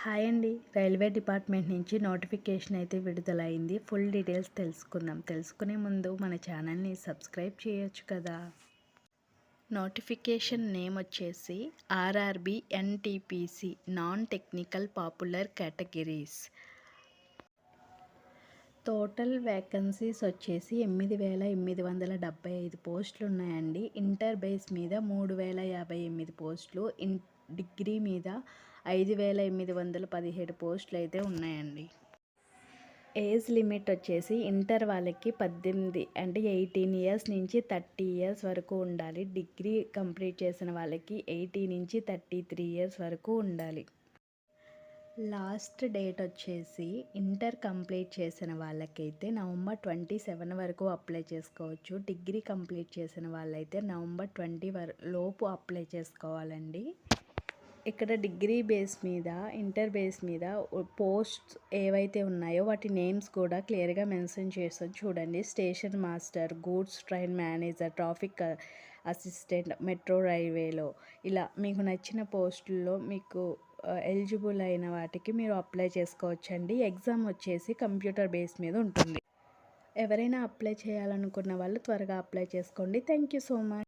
Hi అండి. Railway department నుంచి notification అయితే విడుదలైంది. ఫుల్ డీటెయిల్స్ తెలుసుకుందాం. తెలుసుకునే ముందు మన ఛానల్ని సబ్స్క్రైబ్ చేయొచ్చు కదా. నోటిఫికేషన్ నేమ్ వచ్చేసి RRB NTPC non technical popular categories. Total vacancies వచ్చేసి 8,875 పోస్టులు ఉన్నాయండి. ఇంటర్ బేస్ మీద 3,058 పోస్టులు, డిగ్రీ మీద 5,817 పోస్టులు అయితే ఉన్నాయండి. ఏజ్ లిమిట్ వచ్చేసి ఇంటర్ వాళ్ళకి 18 అంటే 18 ఇయర్స్ నుంచి 30 ఇయర్స్ వరకు ఉండాలి. డిగ్రీ కంప్లీట్ చేసిన వాళ్ళకి 18 నుంచి 33 ఇయర్స్ వరకు ఉండాలి. లాస్ట్ డేట్ వచ్చేసి ఇంటర్ కంప్లీట్ చేసిన వాళ్ళకైతే నవంబర్ 27 వరకు అప్లై చేసుకోవచ్చు. డిగ్రీ కంప్లీట్ చేసిన వాళ్ళైతే నవంబర్ 20 లోపు అప్లై చేసుకోవాలండి. ఇక్కడ డిగ్రీ బేస్ మీద, ఇంటర్ బేస్ మీద పోస్ట్స్ ఏవైతే ఉన్నాయో వాటి నేమ్స్ కూడా క్లియర్గా మెన్షన్ చేస్తాను చూడండి. Station master, goods train manager, traffic assistant, metro రైల్వేలో ఇలా మీకు నచ్చిన పోస్టుల్లో మీకు ఎలిజిబుల్ అయిన వాటికి మీరు అప్లై చేసుకోవచ్చండి. ఎగ్జామ్ వచ్చేసి కంప్యూటర్ బేస్ మీద ఉంటుంది. ఎవరైనా అప్లై చేయాలనుకున్న వాళ్ళు త్వరగా అప్లై చేసుకోండి. Thank you so much.